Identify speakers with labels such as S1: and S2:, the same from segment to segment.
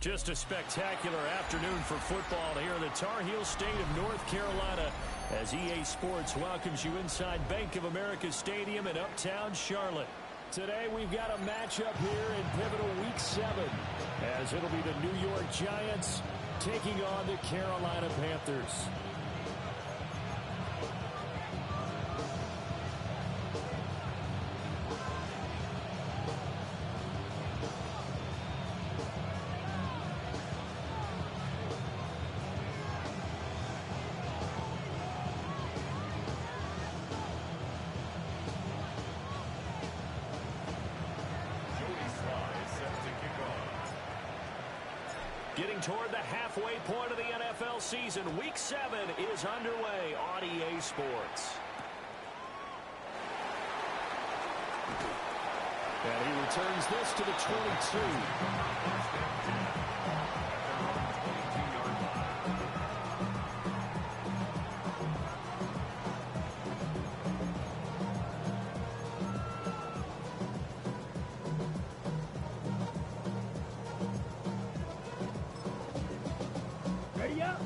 S1: Just a spectacular afternoon for football here in the Tar Heel state of North Carolina as EA Sports welcomes you inside Bank of America Stadium in uptown Charlotte. Today we've got a matchup here in pivotal Week 7 as it'll be the New York Giants taking on the Carolina Panthers. Getting toward the halfway point of the NFL season, Week 7 is underway on EA Sports. And he returns this to the 22.
S2: Ready up.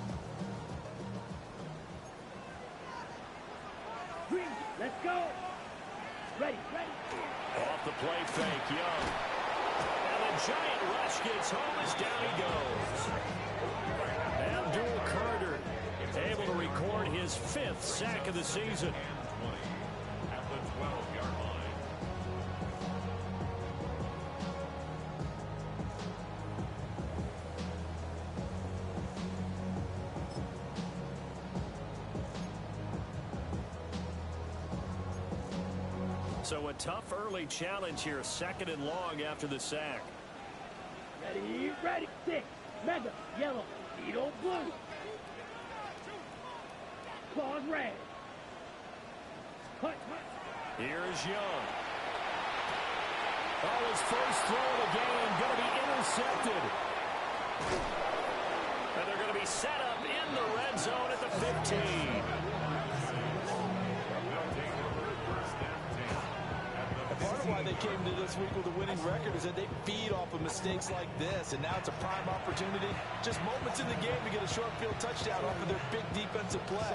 S2: Green, let's go. Ready.
S1: Off the play fake, Young. And the giant rush gets home as down he goes. Abdul Carter able to record his 5th sack of the season.
S3: At the 12-yard line.
S1: So a tough early challenge here, 2nd and long after the sack.
S2: Ready. 6, mega, yellow, needle, blue. Claws red. Cut.
S1: Here's Young. Oh, his first throw of the game going to be intercepted. And they're going to be set up in the red zone at the 15.
S4: Part of why they came to this week with a winning record is that they feed off of mistakes like this, and now it's a prime opportunity, just moments in the game to get a short field touchdown off of their big defensive play.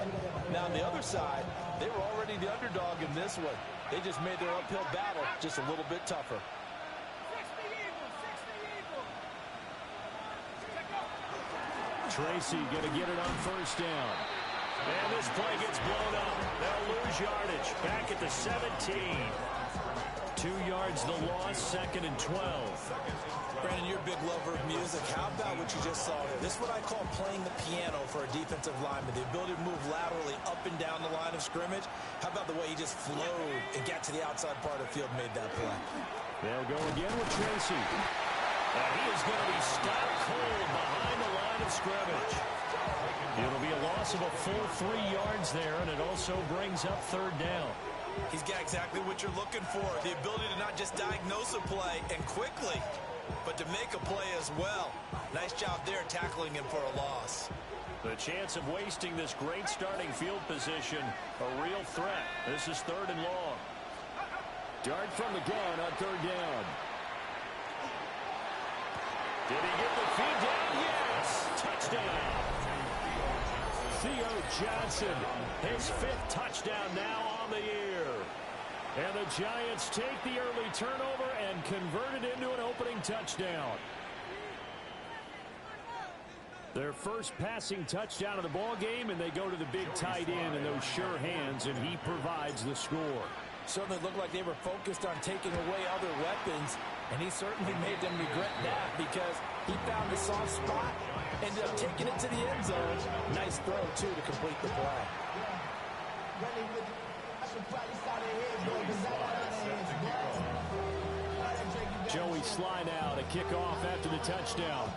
S4: Now on the other side, they were already the underdog in this one. They just made their uphill battle just a little bit tougher.
S1: Tracy going to get it on 1st down. And this play gets blown up. They'll lose yardage back at the 17. 2 yards the loss, 2nd and 12.
S5: Brandon, you're a big lover of music. How about what you just saw there? This is what I call playing the piano for a defensive lineman. The ability to move laterally up and down the line of scrimmage. How about the way he just flowed and got to the outside part of the field and made that play?
S1: They'll go again with Tracy. And he is going to be stopped cold behind the line of scrimmage. It'll be a loss of a full 3 yards there, and it also brings up 3rd down.
S5: He's got exactly what you're looking for. The ability to not just diagnose a play and quickly, but to make a play as well. Nice job there tackling him for a loss.
S1: The chance of wasting this great starting field position, a real threat. This is 3rd and long. Dart from the gun on 3rd down. Did he get the feed down? Yes! Touchdown! Theo Johnson, his 5th touchdown now on the year. And the Giants take the early turnover and convert it into an opening touchdown. Their first passing touchdown of the ball game, and they go to the big tight end and those sure hands, and he provides the score.
S4: Certainly looked like they were focused on taking away other weapons, and he certainly made them regret that because he found a soft spot, ended up taking it to the end zone. Nice throw, too, to complete the play.
S1: Joey Sly now to kick off after the touchdown.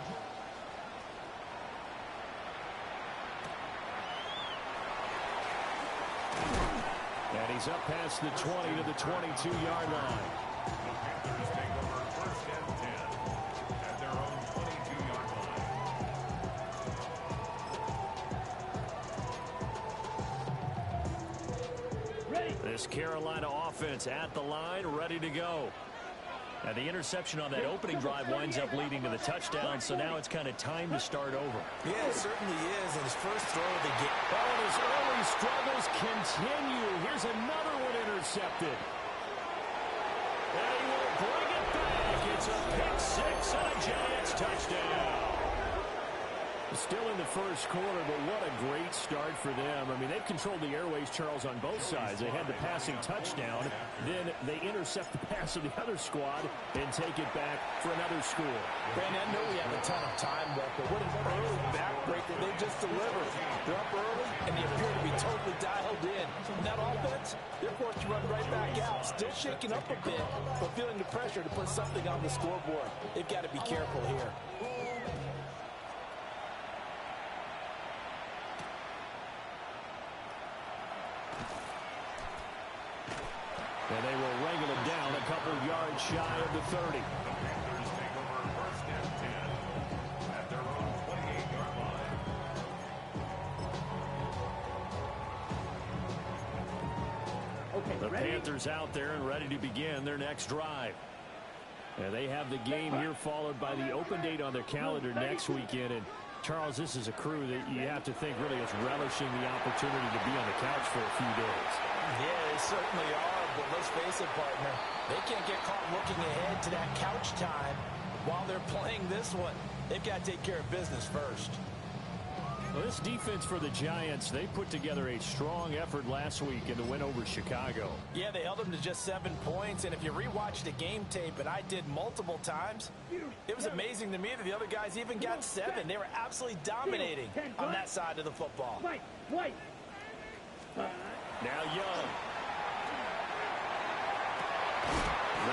S1: And he's up past the 20 to the 22-yard line.
S3: Panthers take over 1st and 10 at their own 22-yard line.
S2: Ready.
S1: This Carolina offense at the line, ready to go. And the interception on that opening drive winds up leading to the touchdown, so now it's kind of time to start over.
S5: Yeah, it certainly is. And his first throw of the game.
S1: Oh, and his early struggles continue. Here's another one intercepted. And he will bring it back. It's a pick six and a Giants touchdown. Still in the first quarter, but what a great start for them. I mean, they've controlled the airways, Charles, on both sides. They had the passing touchdown, then they intercept the pass of the other squad and take it back for another score.
S4: Brandon, I know we have a ton of time left, but what an early backbreaker they just delivered. They're up early, and they appear to be totally dialed in. And that offense, they're forced to run right back out. Still shaking up a bit, but feeling the pressure to put something on the scoreboard. They've got to be careful here.
S1: And they will wrangle him down a couple yards shy of the 30.
S3: The Panthers take over first and 10 at their own 28-yard line.
S2: Okay,
S1: The
S2: ready?
S1: Panthers out there and ready to begin their next drive. And they have the game here followed by the open date on their calendar next weekend. And Charles, this is a crew that you have to think really is relishing the opportunity to be on the couch for a few days.
S4: Yeah, they certainly are, but let's face it, partner. They can't get caught looking ahead to that couch time while they're playing this one. They've got to take care of business first.
S1: Well, this defense for the Giants, they put together a strong effort last week in the win over Chicago.
S4: Yeah, they held them to just 7 points, and if you rewatch the game tape, and I did multiple times, it was amazing to me that the other guys even got 7. They were absolutely dominating on that side of the football.
S2: White.
S1: Now Young.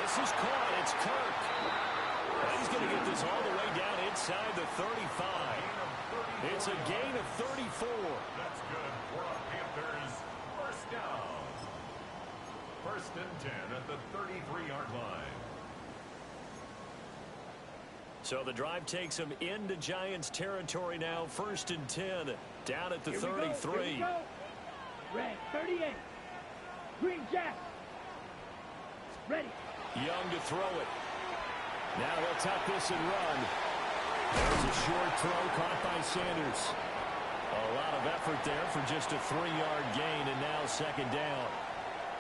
S1: This is caught. It's Kirk. And he's going to get this all the way down inside the 35. It's a gain of 34.
S3: That's good for the Panthers. First down. First and 10 at the 33-yard line.
S1: So the drive takes them into Giants territory now. First and 10 down at the 33.
S2: Here we go. Red 38. Green Jack. Ready.
S1: Young to throw it. Now they'll tuck this and run. There's a short throw caught by Sanders. A lot of effort there for just a 3-yard gain, and now second down.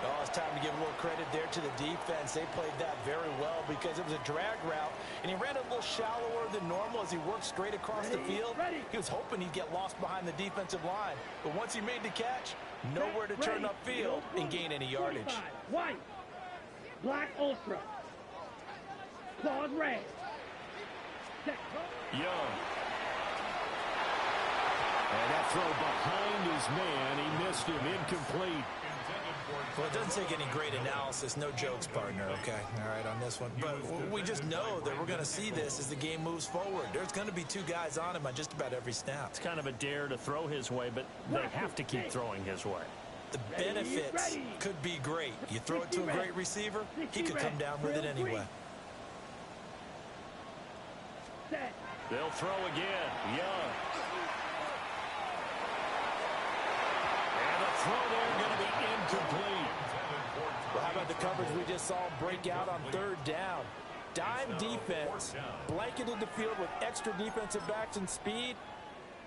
S4: Oh, it's time to give a little credit there to the defense. They played that very well because it was a drag route, and he ran a little shallower than normal as he worked straight across the field. He was hoping he'd get lost behind the defensive line, but once he made the catch, nowhere to turn upfield and gain any yardage.
S2: White. Black Ultra. Claws red.
S1: Young. And that throw behind his man. He missed him. Incomplete.
S5: Well, it doesn't take any great analysis. No jokes, partner, okay? All right, on this one. But we just know that we're going to see this as the game moves forward. There's going to be 2 guys on him on just about every snap.
S1: It's kind of a dare to throw his way, but they have to keep throwing his way.
S5: The benefits could be great. You throw it to a great receiver, he could come down with it anyway.
S1: They'll throw again. Young. And the throw there going to be incomplete.
S4: Well, how about the coverage we just saw break out on 3rd down? Dime defense, blanketed the field with extra defensive backs and speed,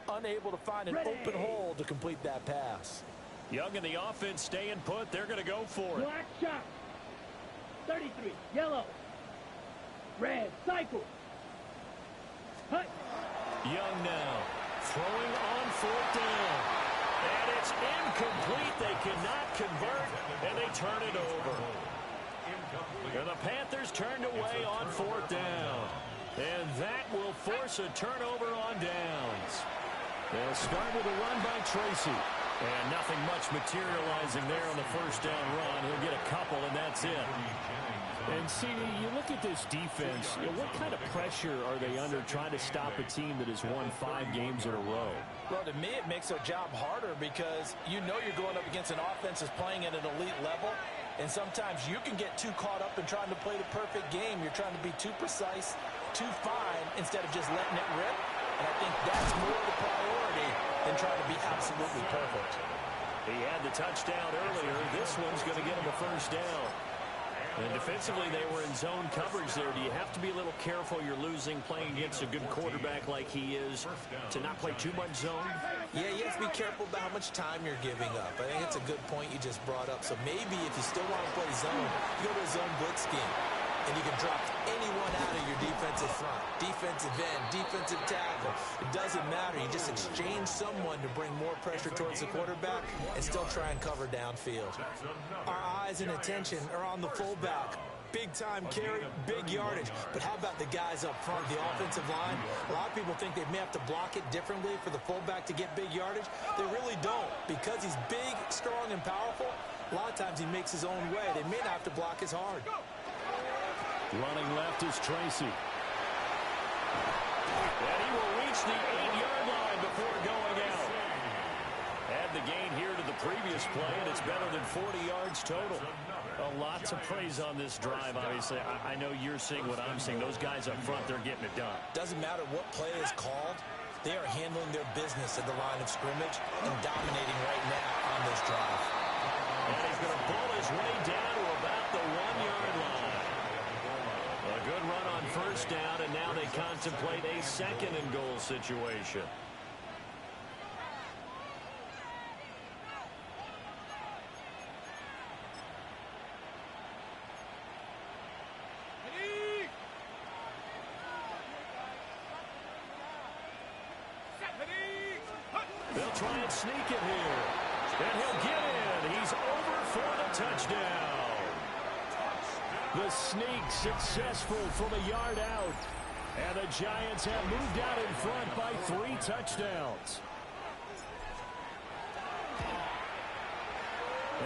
S4: unable to find an open hole to complete that pass.
S1: Young and the offense staying put. They're going to go for it.
S2: Black shot. 33. Yellow. Red. Cycle. Hut.
S1: Young now. Throwing on 4th down. And it's incomplete. They cannot convert, and they turn it over. And the Panthers turned away on 4th down. And that will force a turnover on downs. They'll start with a run by Tracy. And nothing much materializing there on the first down run. He'll get a couple, and that's it. And, CD, you look at this defense, what kind of pressure are they under trying to stop a team that has won 5 games in a row?
S4: Well, to me, it makes their job harder because you know you're going up against an offense that's playing at an elite level, and sometimes you can get too caught up in trying to play the perfect game. You're trying to be too precise, too fine, instead of just letting it rip. And I think that's more the priority than trying to be absolutely perfect.
S1: He had the touchdown earlier. This one's going to get him a first down. And defensively, they were in zone coverage there. Do you have to be a little careful you're losing playing against a good quarterback like he is to not play too much zone?
S5: Yeah, you have to be careful about how much time you're giving up. I think it's a good point you just brought up. So maybe if you still want to play zone, you go to a zone blitz scheme. And you can drop anyone out of your defensive front. Defensive end, defensive tackle. It doesn't matter. You just exchange someone to bring more pressure towards the quarterback and still try and cover downfield. Our eyes and attention are on the fullback. Big time carry, big yardage. But how about the guys up front, the offensive line? A lot of people think they may have to block it differently for the fullback to get big yardage. They really don't. Because he's big, strong, and powerful, a lot of times he makes his own way. They may not have to block as hard.
S1: Running left is Tracy. And he will reach the 8-yard line before going out. Add the gain here to the previous play, and it's better than 40 yards total. A lot to praise on this drive, obviously. I know you're seeing what I'm seeing. Those guys up front, they're getting it done.
S5: Doesn't matter what play is called. They are handling their business at the line of scrimmage and dominating right now on this drive.
S1: And he's going to pull his way down to about the 1-yard line. A good run on first down, and now they contemplate a second-and-goal situation. They'll try and sneak it here. And he'll get in. He's over for the touchdown. The sneak successful from a yard out. And the Giants have moved out in front by 3 touchdowns.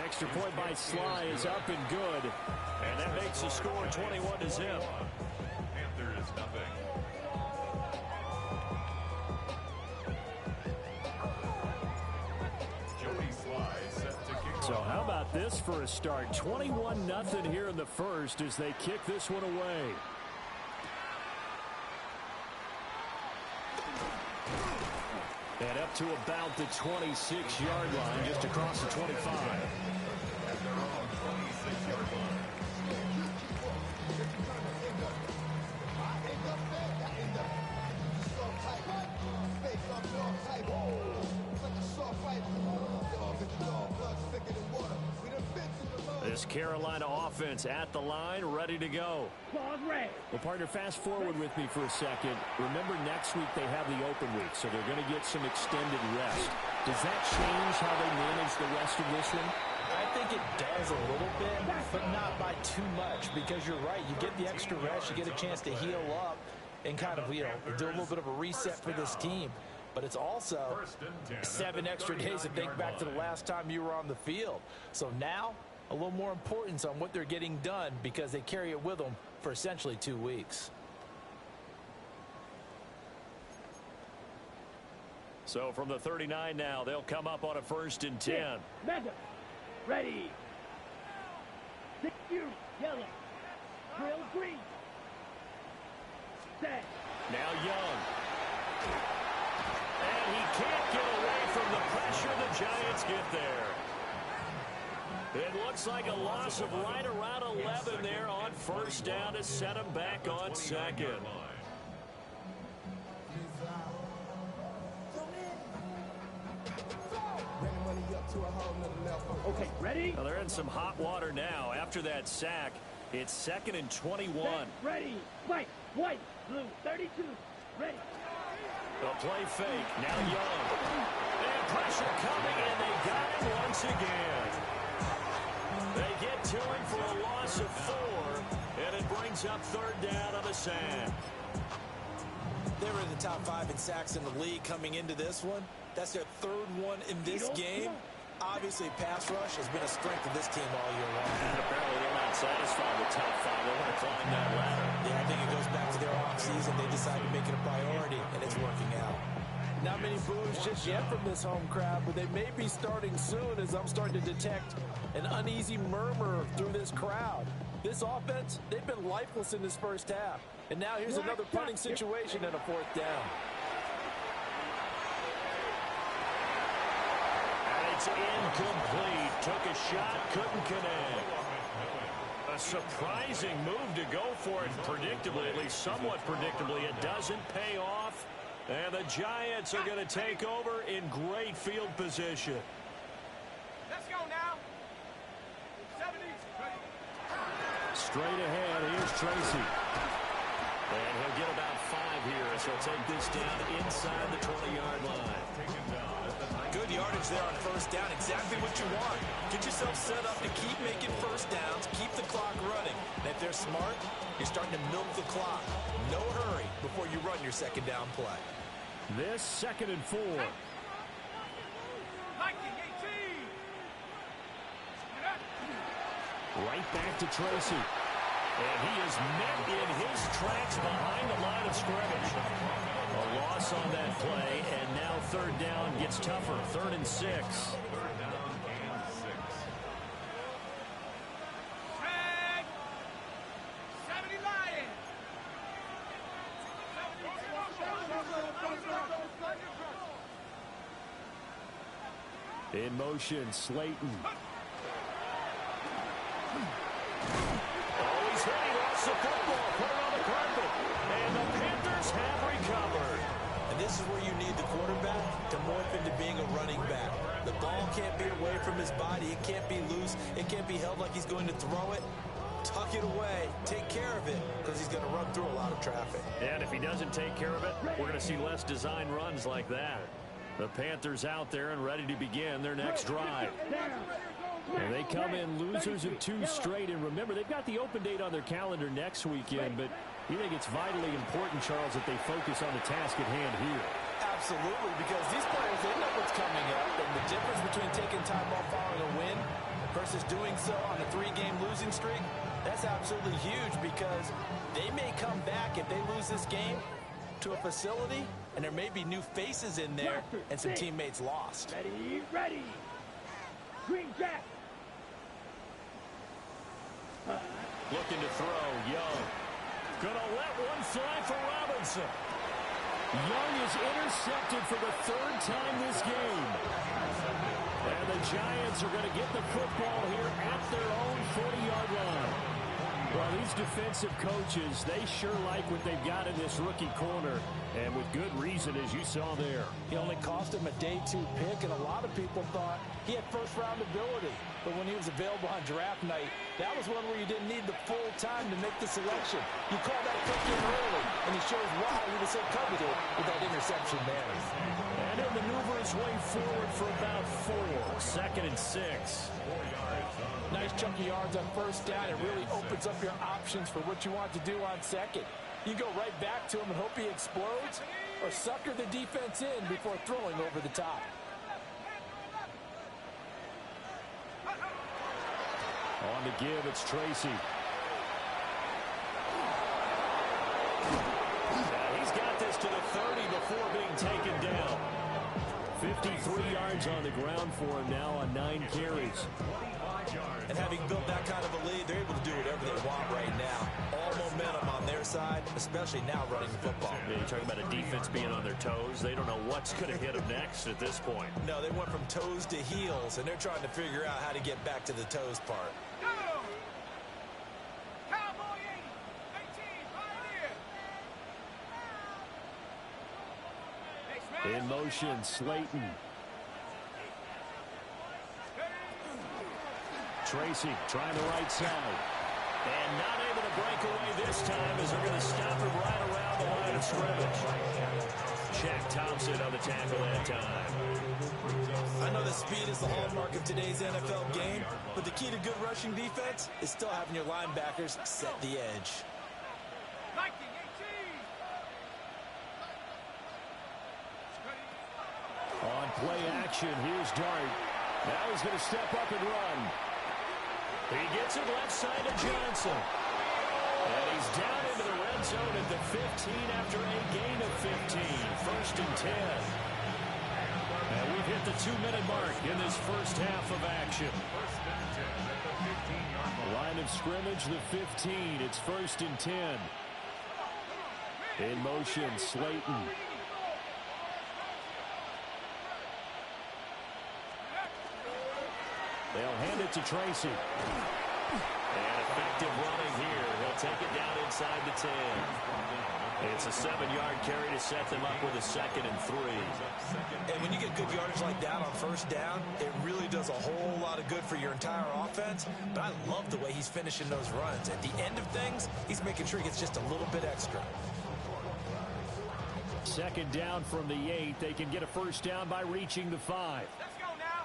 S1: Extra point by Sly is up and good. And that makes the score 21-0.
S3: Panthers nothing.
S1: So how about this for a start? 21-0 here in the first as they kick this one away. And up to about the 26-yard line, just across the 25.
S3: At their own 26-yard line.
S1: This Carolina offense at the line, ready to go. Well, partner, fast forward with me for a second. Remember, next week they have the open week, so they're going to get some extended rest. Does that change how they manage the rest of this one?
S4: I think it does a little bit, but not by too much, because you're right. You get the extra rest, you get a chance to heal up and kind of, do a little bit of a reset for this team. But it's also 7 extra days to think back to the last time you were on the field. So now, a little more importance on what they're getting done because they carry it with them for essentially 2 weeks.
S1: So from the 39 now, they'll come up on a 1st and 10.
S2: Mega. Ready. Secure. Yellow. Drill green. Set.
S1: Now Young. And he can't get away from the pressure. The Giants get there. It looks like a loss of right around 11 there on 1st down to set him back on 2nd.
S2: Okay, ready?
S1: Well, they're in some hot water now. After that sack, it's 2nd and 21.
S2: Set. Ready. White, blue, 32. Ready.
S1: They'll play fake. Now Young. And pressure coming, and they got him once again. They get to him for a loss of 4, and it brings up 3rd down on the sack.
S5: They were in the top 5 in sacks in the league coming into this one. That's their 3rd one in this game. Obviously, pass rush has been a strength of this team all year long.
S1: And apparently they're not satisfied with top 5. They want to climb that ladder.
S5: Yeah, I think it goes back to their offseason. They decided to make it a priority, and it's working out.
S4: Not many boos just yet from this home crowd, but they may be starting soon as I'm starting to detect an uneasy murmur through this crowd. This offense, they've been lifeless in this first half. And now here's another punting situation and a 4th down.
S1: And it's incomplete. Took a shot, couldn't connect. A surprising move to go for it. Predictably, at least somewhat predictably, it doesn't pay off. And the Giants are going to take over in great field position.
S2: Let's go now. 70.
S1: Straight ahead, here's Tracy. And he'll get about 5 here as he'll take this down inside the 20-yard line.
S5: Good yardage there on first down. Exactly what you want. Get yourself set up to keep making first downs, keep the clock running. And if they're smart, you're starting to milk the clock. No hurry before you run your second down play.
S1: This 2nd and 4. Right back to Tracy. And he is met in his tracks behind the line of scrimmage. A loss on that play, and now 3rd down gets tougher. 3rd and 6.
S3: 3rd down and 6.
S2: 70 Lions.
S1: In motion, Slayton. He's hit. He lost the football. Put it on the carpet. And the Panthers have recovered.
S5: And this is where you need the quarterback to morph into being a running back. The ball can't be away from his body. It can't be loose. It can't be held like he's going to throw it. Tuck it away. Take care of it because he's going to run through a lot of traffic.
S1: And if he doesn't take care of it, we're going to see less design runs like that. The Panthers out there and ready to begin their next drive. And they come in losers of 2 straight. And remember, they've got the open date on their calendar next weekend, but you think it's vitally important, Charles, that they focus on the task at hand here.
S4: Absolutely, because these players, they know what's coming up, and the difference between taking time off following a win versus doing so on a 3-game losing streak, that's absolutely huge because they may come back if they lose this game to a facility, and there may be new faces in there and some teammates lost.
S2: Ready. Green Jack.
S1: Looking to throw, Young. Gonna let one fly for Robinson. Young is intercepted for the 3rd time this game. And the Giants are going to get the football here at their own 40-yard line. Well, these defensive coaches, they sure like what they've got in this rookie corner. And with good reason, as you saw there.
S4: He only cost him a day 2 pick, and a lot of people thought he had first-round ability. But when he was available on draft night, that was one where you didn't need the full time to make the selection. You call that pick in early, and he shows why he was so coveted with that interception there.
S1: And he'll maneuver his way forward for about 4. 2nd and 6.
S4: Nice chunky yards on first down. It really opens up your options for what you want to do on second. You go right back to him and hope he explodes, or sucker the defense in before throwing over the top.
S1: On the give, it's Tracy. He's got this to the 30 before being taken down. 53 yards on the ground for him now on 9 carries.
S5: And having built that kind of a lead, they're able to do whatever they want right now. All momentum on their side, especially now running the football.
S1: Yeah, you're talking about a defense being on their toes. They don't know what's going to hit them next at this point.
S5: No, they went from toes to heels, and they're trying to figure out how to get back to the toes part.
S2: Cowboy 80,
S1: In motion, Slayton. Tracy trying the right side. And not able to break away this time as they're going to stop him right around the line of scrimmage. Shaq Thompson on the tackle that time.
S5: I know that speed is the hallmark of today's NFL game, but the key to good rushing defense is still having your linebackers set the edge.
S1: On play action, here's Dart. Now he's going to step up and run. He gets it left side of Johnson. And he's down into the red zone at the 15 after a gain of 15. 1st and 10. And we've hit the 2-minute mark in this first half of action.
S3: 1st and 10 at the 15-yard line.
S1: Line of scrimmage, the 15. It's 1st and 10. In motion, Slayton. They'll hand it to Tracy. And effective running here. He'll take it down inside the 10. It's a 7-yard carry to set them up with a 2nd and 3.
S5: And when you get good yardage like that on first down, it really does a whole lot of good for your entire offense. But I love the way he's finishing those runs. At the end of things, he's making sure he gets just a little bit extra.
S1: 2nd down from the 8. They can get a first down by reaching the 5.
S2: Let's go now.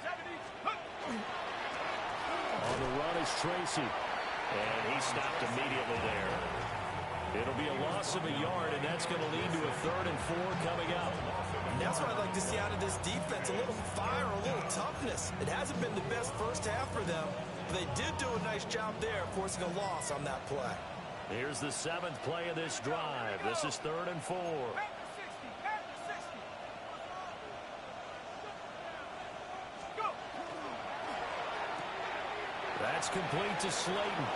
S2: 70.
S1: On the run is Tracy. And he stopped immediately there. It'll be a loss of a yard, and that's going to lead to a 3rd and 4 coming up.
S5: And that's what I'd like to see out of this defense, a little fire, a little toughness. It hasn't been the best first half for them, but they did do a nice job there forcing a loss on that play.
S1: Here's the 7th play of this drive. This is 3rd and 4. That's complete to Slayton.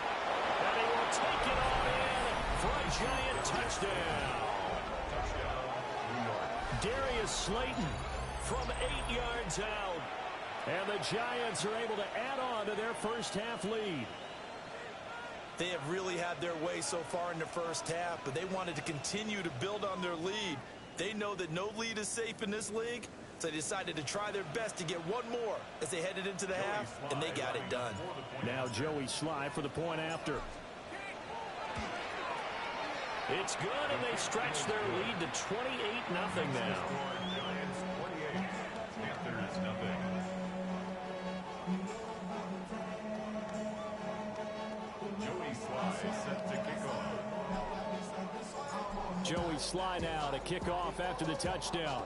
S1: And he will take it on in for a giant touchdown. Darius Slayton from 8 yards out. And the Giants are able to add on to their first half lead.
S5: They have really had their way so far in the first half, but they wanted to continue to build on their lead. They know that no lead is safe in this league, so they decided to try their best to get one more as they headed into the half, and they got it done.
S1: Now Joey Sly for the point after. It's good, and they stretch their lead to 28-0 now.
S3: Giants 28, Panthers 0. Joey Sly set to kick off.
S1: Joey Sly now to kick off after the touchdown.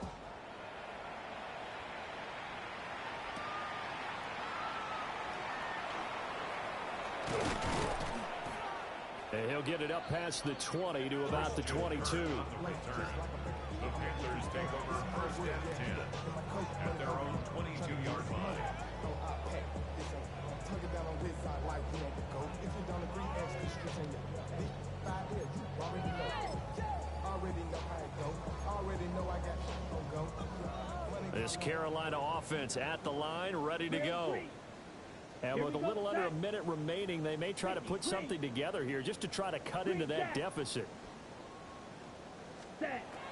S1: And he'll get it up past the 20 to about the 22.
S3: The Panthers take over 1st and 10 at their own 22-yard line.
S1: This Carolina offense at the line, ready to go. And with a little under a minute remaining, they may try to put something together here just to try to cut into that deficit.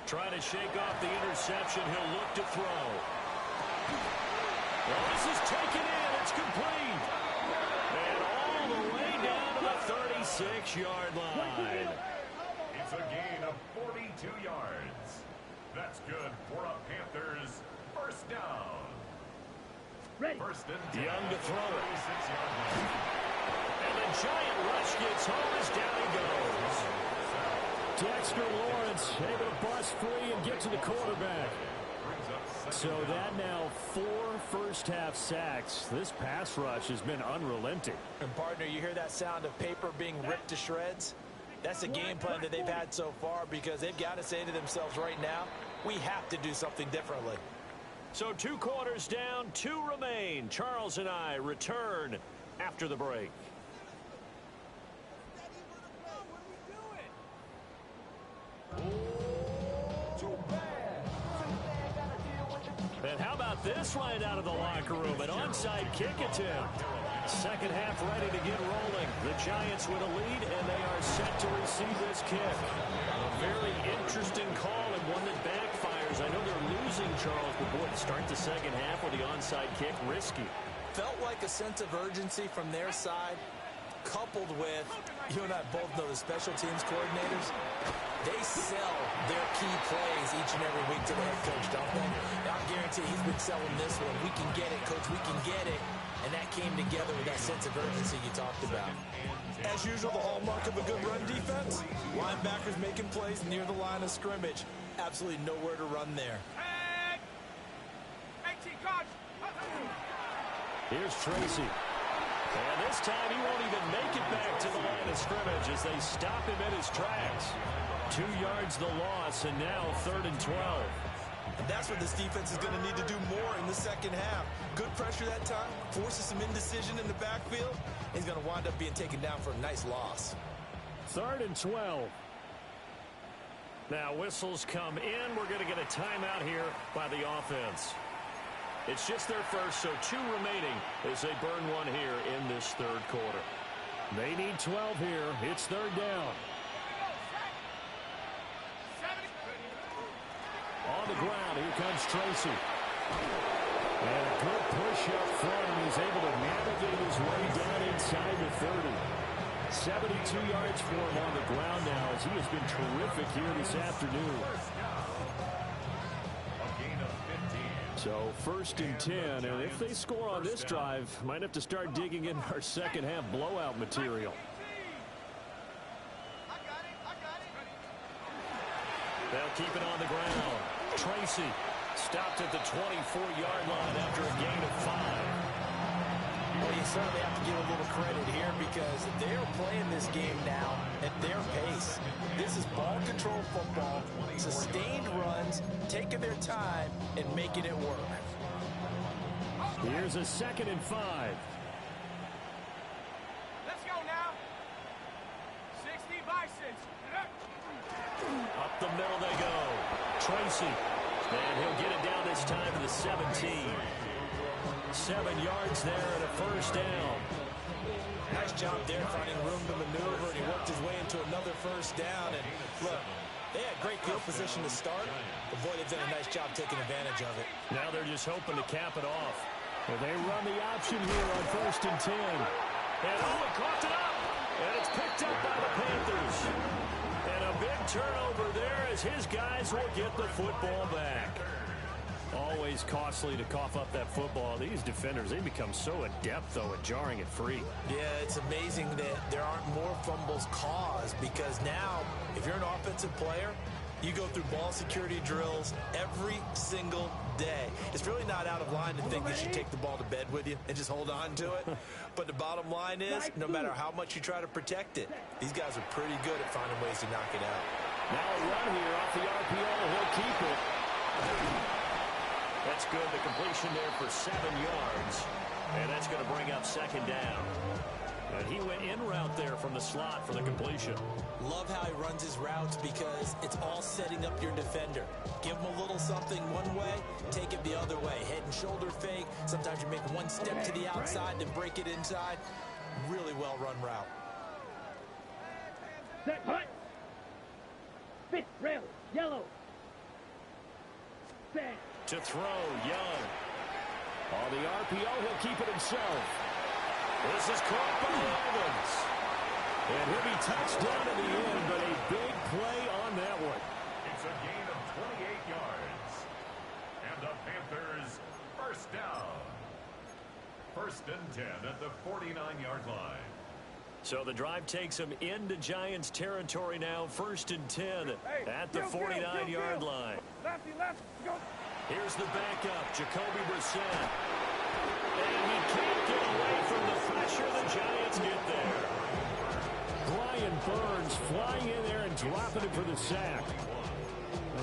S1: Trying to shake off the interception. He'll look to throw. Well, this is taken in. It's complete. And all the way down to the 36-yard line.
S3: It's a gain of 42 yards. That's good for a Panthers first down.
S2: Ready.
S3: 1st and 10.
S1: Young to throw it.
S3: 36-yard line.
S1: And the giant rush gets home as down he goes. Dexter Lawrence able to bust free and get to the quarterback. So that now 4 first-half sacks. This pass rush has been unrelenting.
S5: And, partner, you hear that sound of paper being ripped to shreds? That's the game plan that they've had so far because they've got to say to themselves right now, we have to do something differently.
S1: So 2 quarters down, 2 remain. Charles and I return after the break. And how about this right out of the locker room? An onside kick attempt. Second half ready to get rolling. The Giants with a lead, and they are set to receive this kick. A very interesting call and one that backfires. I know they're losing, Charles, but boy, to start the second half with the onside kick, risky.
S5: Felt like a sense of urgency from their side, coupled with, you and I both know the special teams coordinators, they sell their key plays each and every week to the head coach, don't they? Now, I guarantee he's been selling this one. We can get it, coach, we can get it. And that came together with that sense of urgency you talked about. As usual, the hallmark of a good run defense, linebackers making plays near the line of scrimmage. Absolutely nowhere to run there.
S1: Here's Tracy. And this time he won't even make it back to the line of scrimmage as they stop him in his tracks. 2 yards the loss, and now 3rd and 12.
S5: And that's what this defense is going to need to do more in the second half. Good pressure that time, forces some indecision in the backfield. He's going to wind up being taken down for a nice loss.
S1: 3rd and 12. Now whistles come in. We're going to get a timeout here by the offense. It's just their first, so 2 remaining as they burn one here in this third quarter. They need 12 here. It's third down. On the ground, here comes Tracy. And a good push up front, and he's able to navigate his way down inside the 30. 72 yards for him on the ground now, as he has been terrific here this afternoon. So first and 10, and if they score on this drive, might have to start digging in our second half blowout material. They'll keep it on the ground. Tracy stopped at the 24-yard line after a gain of 5.
S5: Well, you certainly have to give a little credit here because they're playing this game now at their pace. This is ball control football, sustained runs, taking their time, and making it work.
S1: Here's a 2nd and 5.
S2: Let's go now. 60 Bisons.
S1: Up the middle they go. Tracy. And he'll get it down this time to the 17. 7 yards there and a first down.
S5: Nice job there finding room to maneuver, and he worked his way into another first down. And look, they had great field position to start, but boy, they've done a nice job taking advantage of it.
S1: Now they're just hoping to cap it off. Well, they run the option here on 1st and 10. And he coughed it up. And it's picked up by the Panthers. And a big turnover there as his guys will get the football back. Always costly to cough up that football. These defenders, they become so adept, though, at jarring it free.
S5: Yeah, it's amazing that there aren't more fumbles caused because now, if you're an offensive player, you go through ball security drills every single day. It's really not out of line to think that you take the ball to bed with you and just hold on to it. But the bottom line is, no matter how much you try to protect it, these guys are pretty good at finding ways to knock it out.
S1: Now a run here off the RPO. He'll keep it. That's good. The completion there for 7 yards. And that's going to bring up 2nd down. And he went in route there from the slot for the completion.
S5: Love how he runs his routes because it's all setting up your defender. Give him a little something one way, take it the other way. Head and shoulder fake. Sometimes you make one step to the outside, then break it inside. Really well run route.
S2: Set, hut. Fit, rail, yellow. Set.
S1: To throw, Young. On the RPO, he'll keep it himself. This is caught by Evans. And he'll be touched down in the end, but a big play on that one.
S3: It's a gain of 28 yards. And the Panthers first down. 1st and 10 at the 49-yard line.
S1: So the drive takes them into Giants territory now. 1st and 10 at the 49-yard line.
S2: Lefty, left, go.
S1: Here's the backup, Jacoby Brissett. And he can't get away from the pressure. The Giants get there. Brian Burns flying in there and dropping it for the sack.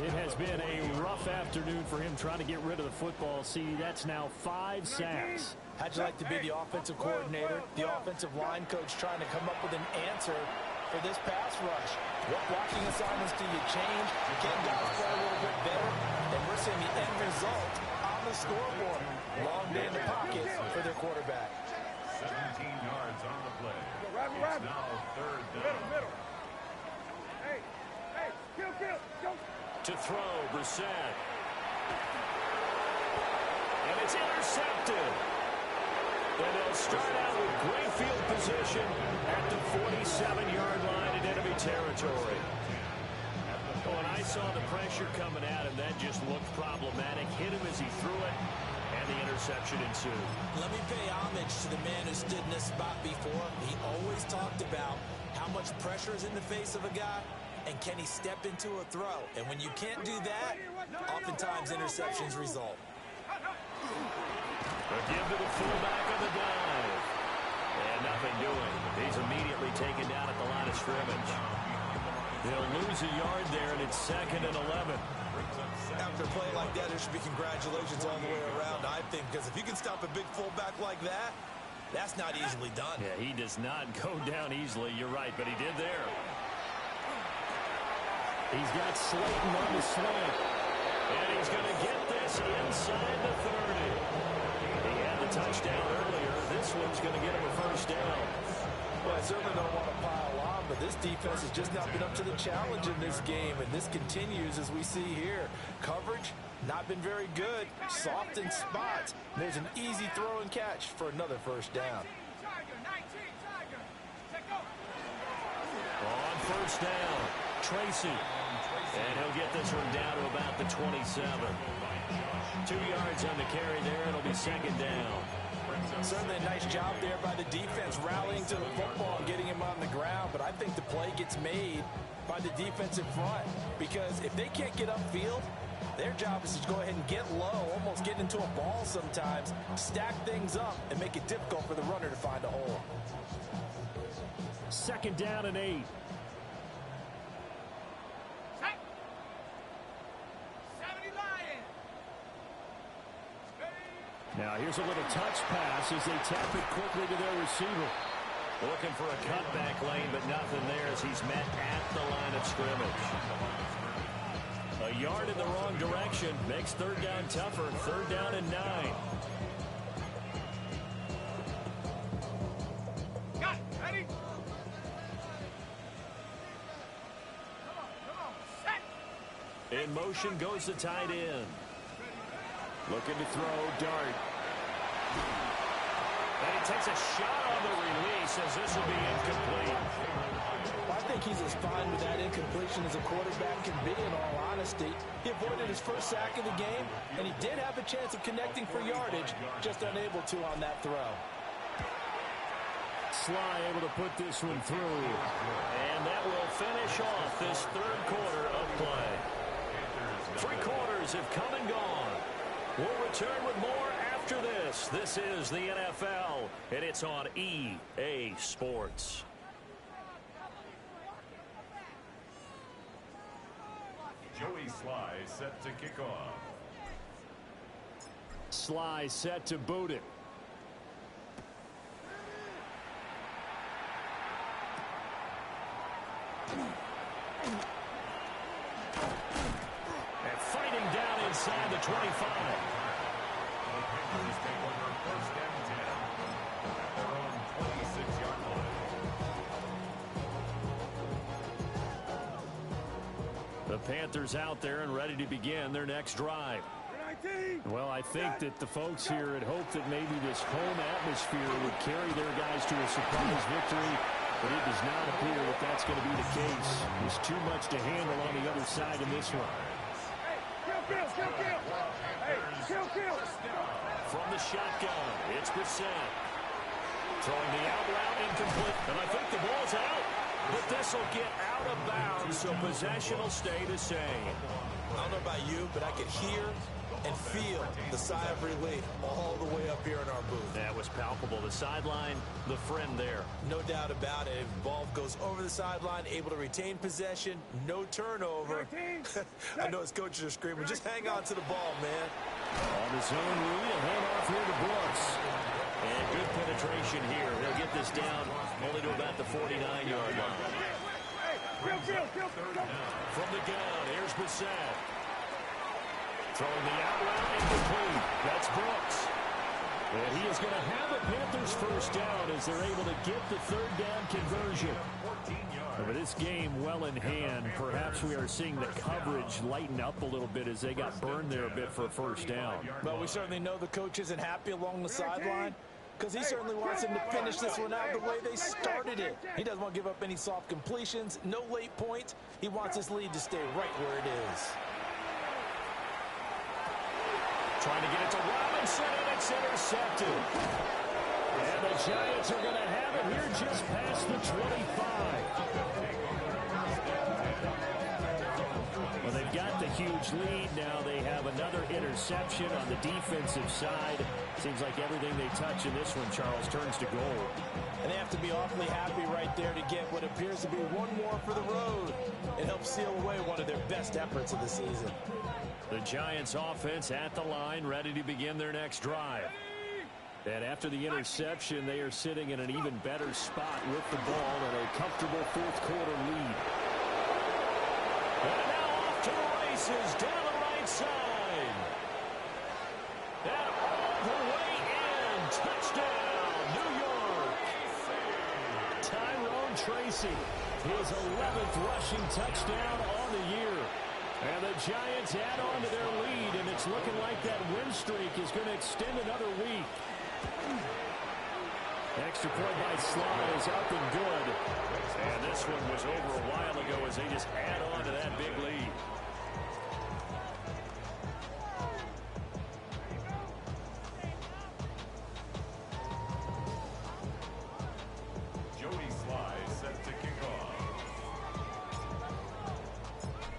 S1: It has been a rough afternoon for him trying to get rid of the football. See, that's now 5 sacks.
S5: How'd you like to be the offensive coordinator, the offensive line coach trying to come up with an answer for this pass rush? What blocking assignments do you change? Can guys play a little bit better? And we're seeing the end result on the scoreboard. Long day in the pocket for their quarterback.
S3: 17 yards on the play.
S2: It's
S3: now 3rd down.
S2: Middle. Hey, kill, go.
S1: To throw, Brissett. And it's intercepted. And they'll start out with great field position at the 47-yard line in enemy territory. Oh, and I saw the pressure coming at him. That just looked problematic. Hit him as he threw it, and the interception ensued.
S5: Let me pay homage to the man who stood in this spot before. He always talked about how much pressure is in the face of a guy, and can he step into a throw? And when you can't do that, oftentimes interceptions result.
S1: A give to the fullback on the dive. And nothing doing. He's immediately taken down at the line of scrimmage. They'll lose a yard there, and it's 2nd and 11.
S5: After a play like that, there should be congratulations all the way around, I think, because if you can stop a big fullback like that, that's not easily done.
S1: Yeah, he does not go down easily. You're right, but he did there. He's got Slayton on the slant. And he's going to get this inside the 30. He had the touchdown earlier. This one's going to get him a first down.
S4: Well, I certainly don't want to pile on, but this defense has just not been up to the challenge in this game, and this continues as we see here. Coverage, not been very good, soft in spots. There's an easy throw and catch for another first down.
S1: On first down, Tracy. And he'll get this one down to about the 27. 2 yards on the carry there. It'll be second down.
S4: Certainly a nice job there by the defense rallying to the football and getting him on the ground, but I think the play gets made by the defensive front because if they can't get upfield, their job is to go ahead and get low, almost get into a ball sometimes, stack things up, and make it difficult for the runner to find a hole.
S1: Second down and 8. Now here's a little touch pass as they tap it quickly to their receiver. Looking for a cutback lane, but nothing there as he's met at the line of scrimmage. A yard in the wrong direction makes third down tougher. Third down and 9.
S2: Got it. Ready? Come on, set.
S1: In motion goes the tight end. Looking to throw, Dart. And he takes a shot on the release as this will be incomplete.
S4: I think he's as fine with that incompletion as a quarterback can be, in all honesty. He avoided his first sack of the game, and he did have a chance of connecting for yardage, just unable to on that throw.
S1: Sly able to put this one through. And that will finish off this third quarter of play. 3 quarters have come and gone. We'll return with more after this. This is the NFL, and it's on EA Sports.
S3: Joey Sly set to kick off.
S1: Sly set to boot it. And fighting down inside the 25.
S3: Panthers take over first and 10 at their own 26-yard line.
S1: The Panthers out there and ready to begin their next drive. Well, I think that the folks here had hoped that maybe this home atmosphere would carry their guys to a surprise victory, but it does not appear that that's going to be the case. There's too much to handle on the other side in this one.
S2: Kill.
S1: From the shotgun, it's Brissett. Throwing the out route incomplete. And I think the ball's out. But this will get out of bounds, so possession will stay the same.
S5: I don't know about you, but I could hear and feel the sigh of relief all the way up here in our booth.
S1: That was palpable. The sideline, the friend there.
S5: No doubt about it. Ball goes over the sideline, able to retain possession, no turnover. I know his coaches are screaming, just hang on to the ball, man.
S1: On the zone read, a handoff here to Brooks. And good penetration here. He'll get this down only to about the 49-yard line. From the gun, here's Brissett. Throwing the out route incomplete. That's Brooks. And he is going to have a Panthers first down as they're able to get the third down conversion. But this game well in hand. Perhaps we are seeing the coverage lighten up a little bit as they got burned there a bit for a first down.
S4: Well, we certainly know the coach isn't happy along the sideline because he certainly wants them to finish this one out the way they started it. He doesn't want to give up any soft completions, no late points. He wants his lead to stay right where it is.
S1: Trying to get it to Robinson, and it's intercepted. And the Giants are going to have it here just past the 25. Well, they've got the huge lead. Now they have another interception on the defensive side. Seems like everything they touch in this one, Charles, turns to gold.
S4: And they have to be awfully happy right there to get what appears to be one more for the road. It helps seal away one of their best efforts of the season.
S1: The Giants offense at the line, ready to begin their next drive. And after the interception, they are sitting in an even better spot with the ball and a comfortable fourth quarter lead. And now off to the races down the right side. Tracy, his 11th rushing touchdown on the year. And the Giants add on to their lead, and it's looking like that win streak is going to extend another week. Extra point by Sly is up and good. And this one was over a while ago as they just add on to that big lead.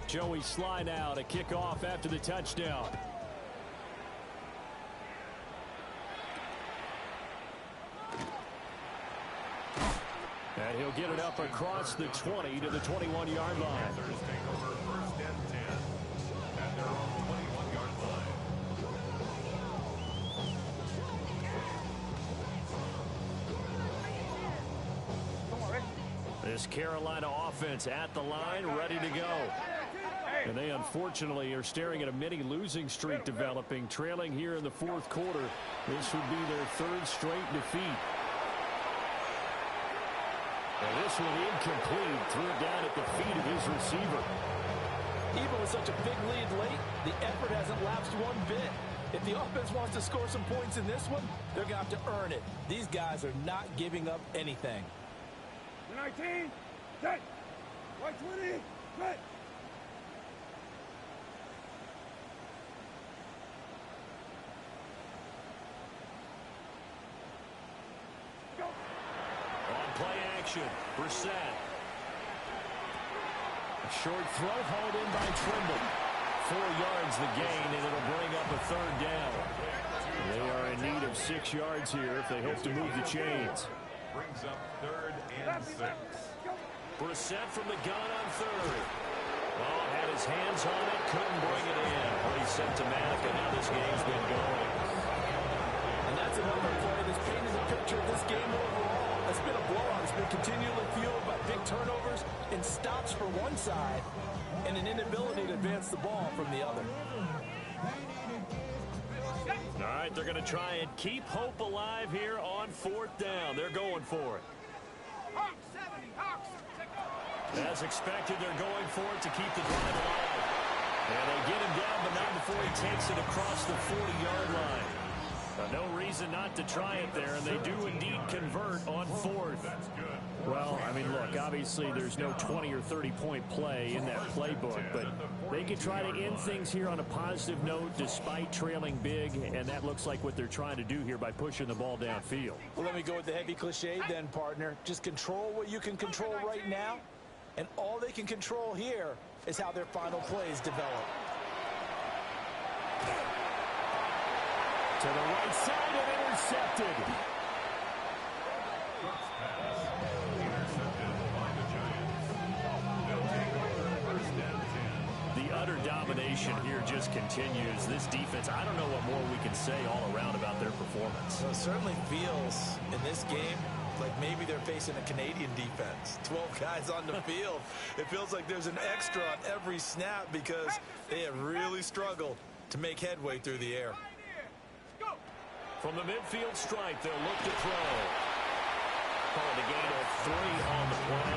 S1: Joey Sly now to kick off after the touchdown. And he'll get it up across the 20 to the 21-yard line. This Carolina offense at the line, ready to go. And they unfortunately are staring at a mini losing streak developing, trailing here in the fourth quarter. This would be their third straight defeat. And this one incomplete, threw it down at the feet of his receiver.
S4: Even with such a big lead late, the effort hasn't lapsed one bit. If the offense wants to score some points in this one, they're going to have to earn it. These guys are not giving up anything.
S2: 19, set, white 20, set.
S1: Play action. Brissett. A short throw hauled in by Trimble. 4 yards the gain, and it'll bring up a third down. They are in need of 6 yards here if they hope to move the chains.
S3: Brings up 3rd and 6.
S1: Brissett from the gun on 3rd. Oh, had his hands on it, couldn't bring it in. Pretty symptomatic of how this game's been going.
S4: And that's another play that's painted the picture of this game overall. It's been a blowout. It's been continually fueled by big turnovers and stops for one side and an inability to advance the ball from the other.
S1: All right, they're going to try and keep hope alive here on 4th down. They're going for it. As expected, they're going for it to keep the drive alive. And they get him down, but not before he takes it across the 40-yard line. No reason not to try it there, and they do indeed convert on 4th. Well, I mean, look, obviously there's no 20 or 30-point play in that playbook, but they could try to end things here on a positive note despite trailing big, and that looks like what they're trying to do here by pushing the ball downfield.
S4: Well, let me go with the heavy cliche then, partner. Just control what you can control right now, and all they can control here is how their final plays develop.
S1: To the right side and intercepted. The utter domination here just continues. This defense, I don't know what more we can say all around about their performance.
S5: Well, it certainly feels in this game like maybe they're facing a Canadian defense. 12 guys on the field. It feels like there's an extra on every snap because they have really struggled to make headway through the air.
S1: From the midfield stripe, they'll look to throw. Calling a gain of 3 on the play,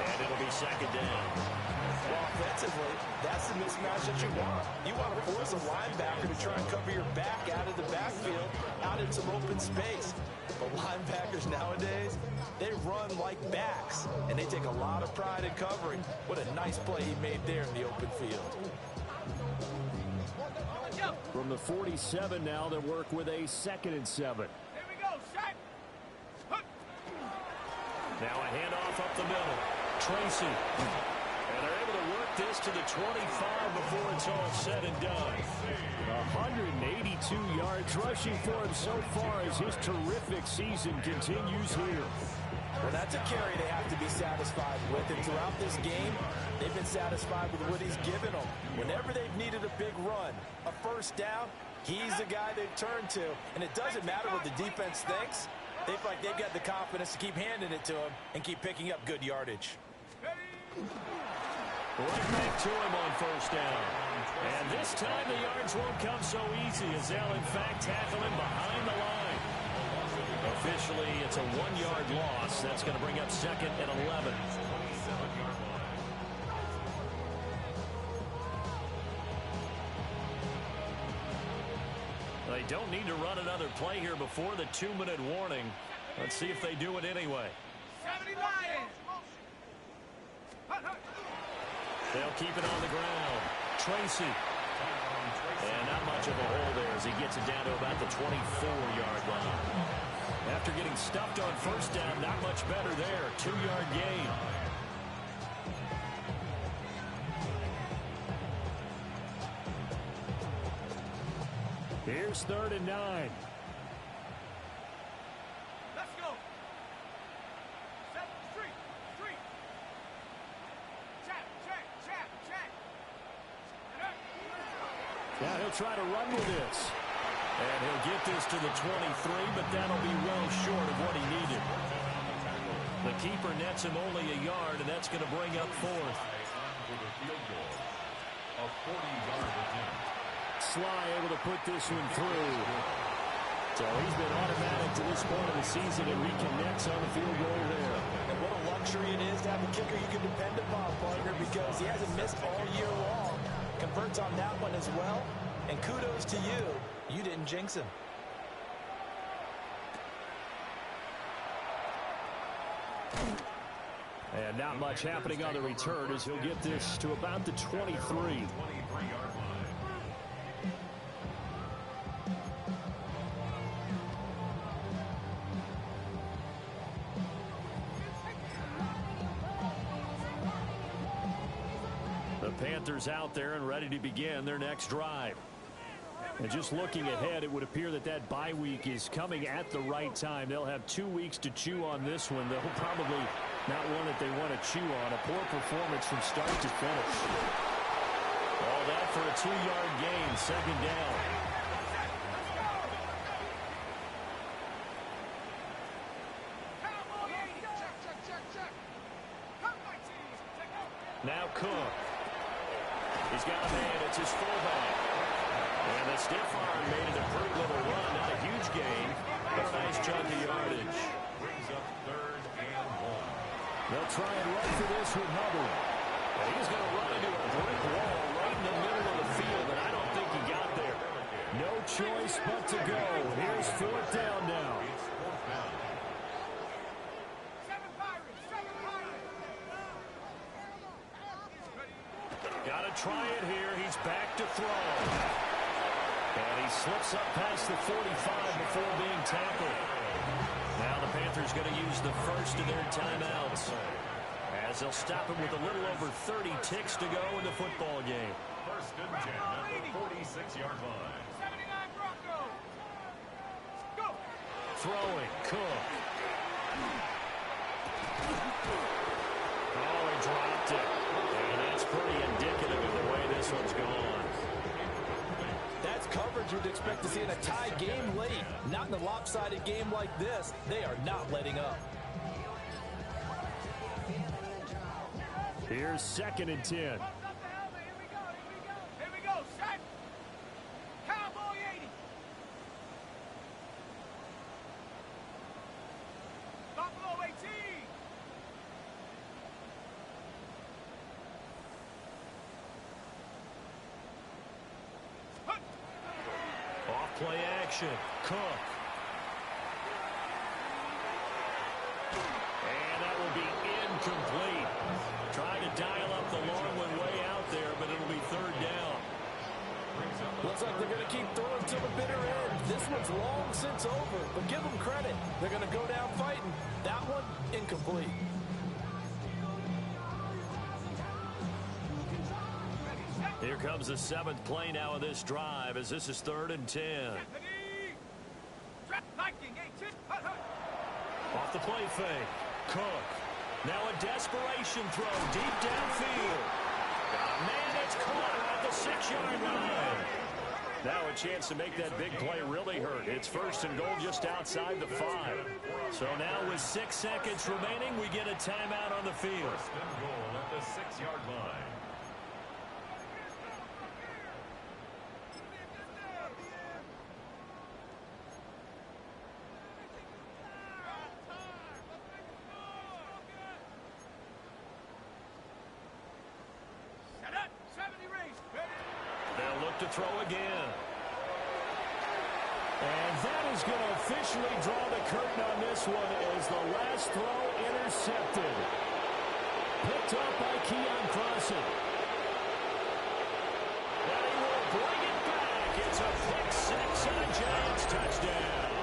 S1: and it'll be 2nd down.
S4: Well, offensively, that's the mismatch that you want. You want to force a linebacker to try and cover your back out of the backfield, out in some open space. But linebackers nowadays, they run like backs, and they take a lot of pride in covering. What a nice play he made there in the open field.
S1: From the 47 now, they'll work with a 2nd and 7.
S2: Here we go, shot.
S1: Now a handoff up the middle. Tracy. And they're able to work this to the 25 before it's all said and done. 182 yards rushing for him so far as his terrific season continues here.
S4: Well, that's a carry they have to be satisfied with. And throughout this game, they've been satisfied with what he's given them. Whenever they've needed a big run, a 1st down, he's the guy they've turned to. And it doesn't matter what the defense thinks. They feel like they've got the confidence to keep handing it to him and keep picking up good yardage.
S1: Right back to him on 1st down. And this time the yards won't come so easy as they'll, in fact, tackle him behind the line. A officially, it's a 1-yard loss. That's going to bring up 2nd and 11. They don't need to run another play here before the 2-minute warning. Let's see if they do it anyway. They'll keep it on the ground. Tracy. And not much of a hole there as he gets it down to about the 24-yard line. After getting stuffed on first down, not much better there. 2-yard gain. Here's 3rd and 9.
S2: Let's go. Street. Check.
S1: Now he'll try to run with this. And he'll get this to the 23, but that'll be well short of what he needed. The keeper nets him only a yard, and that's going to bring up 4th.
S3: A 40-yard attempt.
S1: Sly able to put this one through. So he's been automatic to this point of the season and reconnects on the field goal there.
S4: And what a luxury it is to have a kicker you can depend upon, partner, because he hasn't missed all year long. Converts on that one as well. And kudos to you. You didn't jinx him.
S1: And not much happening on the return as he'll get this to about the 23.
S3: 23-yard line.
S1: The Panthers out there and ready to begin their next drive. And just looking ahead, it would appear that that bye week is coming at the right time. They'll have 2 weeks to chew on this one. They'll probably not one that they want to chew on. A poor performance from start to finish. All that for a 2-yard gain, 2nd down. Now Cook. He's got a man. It's his fullback. And the stiff arm made it a pretty little run. Not a huge gain, but a nice chunk of yardage.
S3: Brings up 3rd and 1.
S1: They'll try and run for this with Hubbard. And he's going to run into a brick wall right in the middle of the field, and I don't think he got there. No choice but to go. Here's 4th down now.
S3: It's 4th down.
S1: Got to try it here. He's back to throw. And he slips up past the 45 before being tackled. Now the Panthers going to use the first of their timeouts, as they'll stop him with a little over 30 ticks to go in the football game.
S3: 1st and 10 at the 46-yard line.
S2: 79 Broncos. Go.
S1: Throwing, Cook. Oh, he dropped it. And that's pretty indicative of the way this one's gone.
S4: That's coverage you'd expect to see in a tie game late. Not in a lopsided game like this. They are not letting up.
S1: Here's 2nd and 10.
S2: Here we go. Set. Cowboy 80. Buffalo 18.
S1: Off play action. Cook. And that will be incomplete. Trying to dial up the long one way out there, but it'll be 3rd down.
S4: Looks like they're going to keep throwing till the bitter end. This one's long since over, but give them credit. They're going to go down fighting. That one, incomplete.
S1: Here comes the 7th play now of this drive, as this is 3rd and 10. Off the play fake. Cook. Now a desperation throw deep downfield. Man, it's caught at the 6-yard line. Now a chance to make that big play really hurt. It's 1st and goal just outside the 5. So now with 6 seconds remaining, we get a timeout on the field.
S3: 1st and goal at the 6-yard line.
S1: to throw again. And that is going to officially draw the curtain on this one as the last throw intercepted. Picked up by Keon Crossen. And he will bring it back. It's a pick six and a Giants touchdown.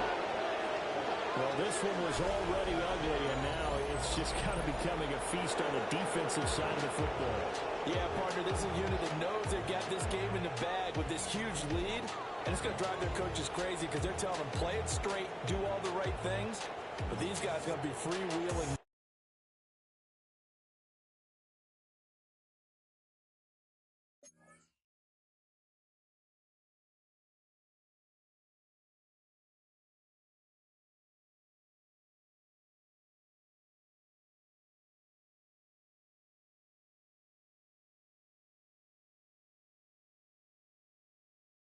S1: Well, this one was already ugly, and now it's just kind of becoming a feast on the defensive side of the football.
S4: Yeah, partner, this is a unit that knows they've got this game in the bag with this huge lead, and it's going to drive their coaches crazy because they're telling them, play it straight, do all the right things, but these guys are going to be freewheeling.